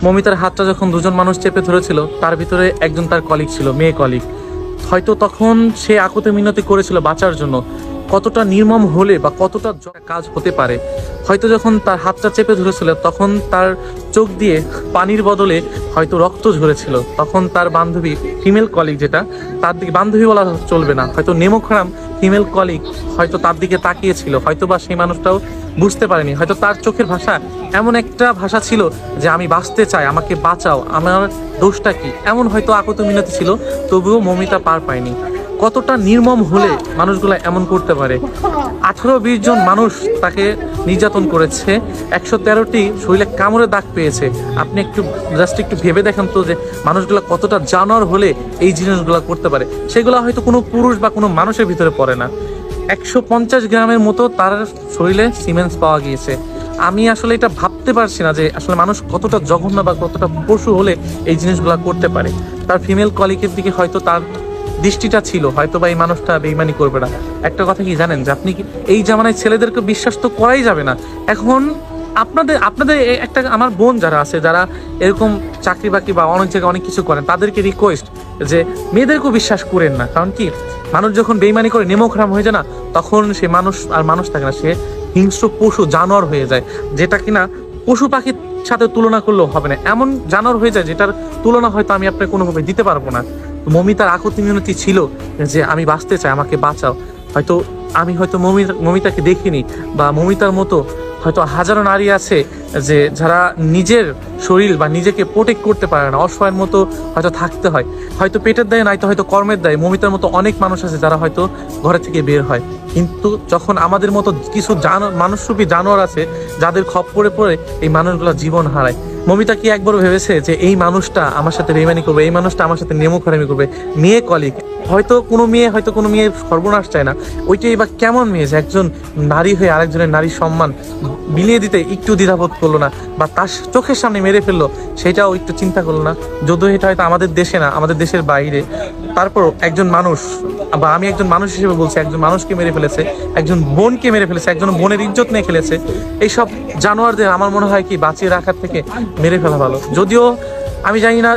মমিতার হাতটা যখন দুজন মানুষ চেপে ধরেছিল, তার ভিতরে একজন তার কলিগ ছিল, মেয়ে কলিগ। হয়তো তখন সে আকুতি মিনতি করেছিল বাঁচার জন্য। কতটা নির্মম হলে বা কতটা কাজ হতে পারে। হয়তো যখন তার হাতটা চেপে ধরেছিল তখন তার চোখ দিয়ে পানির বদলে হয়তো রক্ত ঝরেছিল। তখন তার বান্ধবী, ফিমেল কলিগ যেটা, তার দিকে বান্ধবী বলা চলবে না, হয়তো নেমোখারাম ফিমেল কলিগ হয়তো তার দিকে তাকিয়েছিল। হয়তো বা সেই মানুষটাও বুঝতে পারেনি, হয়তো তার চোখের ভাষা এমন একটা ভাষা ছিল যে আমি বাঁচতে চাই, আমাকে বাঁচাও, আমার দোষটা কি, এমন হয়তো আকুতি মিনতি ছিল। তবুও মমিতা পার পায়নি। কতটা নির্মম হলে মানুষগুলা এমন করতে পারে। 18-20 জন মানুষ তাকে নির্যাতন করেছে, 113টি শরীরে কামড়ে দাগ পেয়েছে। আপনি একটু ভেবে দেখেন তো যে মানুষগুলা কতটা জানোয়ার হলে এই জিনিসগুলা করতে পারে। সেগুলো হয়তো কোনো পুরুষ বা কোনো মানুষের ভিতরে পড়ে না। 150 গ্রামের মতো তার শরীরে সিমেন্স পাওয়া গিয়েছে। আমি আসলে এটা ভাবতে পারছি না যে আসলে মানুষ কতটা জঘন্য বা কতটা পশু হলে এই জিনিসগুলা করতে পারে। তার ফিমেল কলিগের দিকে হয়তো তার দৃষ্টিটা ছিল, হয়তো বা এই মানুষটা বেইমানি করবে না। একটা কথা কি জানেন, যে আপনি কি এই জামানায় ছেলেদেরকে বিশ্বাস তো করাই যাবে না। এখন আপনাদের আপনাদের একটা, আমার বোন যারা আছে, যারা এরকম চাকরি বাকরি বা অনেক জায়গায় অনেক কিছু করেন, তাদেরকে রিকোয়েস্ট যে মেয়েদেরকেও বিশ্বাস করেন না। কারণ কি, মানুষ যখন বেইমানি করে নেমোখারাম হয়ে যায় না, তখন সে মানুষ আর মানুষ থাকে না, সে হিংস্র পশু জানোয়ার হয়ে যায়, যেটা কিনা পশু পাখির সাথে তুলনা করলেও হবে না। এমন জানোয়ার হয়ে যায় যেটার তুলনা হয়তো আমি আপনাকে কোনোভাবে দিতে পারবো না। মমিতার আকুতি মিনতি ছিল যে আমি বাঁচতে চাই, আমাকে বাঁচাও। হয়তো মমিতাকে দেখিনি, বা মমিতার মতো হয়তো হাজারো নারী আছে যে যারা নিজের শরীর বা নিজেকে প্রোটেক্ট করতে পারে না, অসহায়ের মতো হয়তো থাকতে হয়, হয়তো পেটের দায়ে, নয়তো হয়তো কর্মের দায়ে। মমিতার মতো অনেক মানুষ আছে যারা হয়তো ঘরে থেকে বের হয়, কিন্তু যখন আমাদের মতো কিছু মানুষরূপী জানোয়ার আছে যাদের খপ্পরে পড়ে এই মানুষগুলো জীবন হারায়। মমিতা কি একবার ভেবেছে যে এই মানুষটা আমার সাথে বেইমানি করবে, এই মানুষটা আমার সাথে নেমোখারামি করবে? মেয়ে কলিগ, হয়তো কোনো মেয়ে সর্বনাশ চায় না। ওইটাই বা কেমন মেয়ে যে একজন নারী হয়ে আরেকজনের নারীর সম্মান বিলিয়ে দিতে একটু দ্বিধাবোধ করলো না, বা তার চোখের সামনে মেরে ফেললো, সেটাও একটু চিন্তা করলো না? যদিও এটা হয়তো আমাদের দেশে না, আমাদের দেশের বাইরে, তারপরও একজন মানুষ, বা আমি একজন মানুষ হিসেবে বলছি, একজন মানুষকে মেরে ফেলেছে, একজন বোনকে মেরে ফেলেছে, একজন বোনের ইজ্জত নিয়ে ফেলেছে। এইসব জানোয়ারদের আমার মনে হয় কি বাঁচিয়ে রাখার থেকে মেরে ফেলা ভালো। যদিও আমি জানি না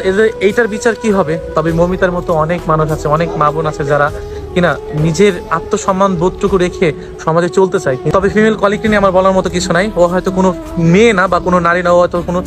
এইটার বিচার কি হবে, তবে মমিতার মতো অনেক মানুষ আছে, অনেক মা বোন আছে যারা কিনা নিজের আত্মসম্মান বোধটুকু রেখে সমাজে চলতে চায়। তবে ফিমেল কোয়ালিটি নিয়ে আমার বলার মতো কিছু নাই। ও হয়তো কোনো মেয়ে না বা কোনো নারী না, ও হয়তো কোনো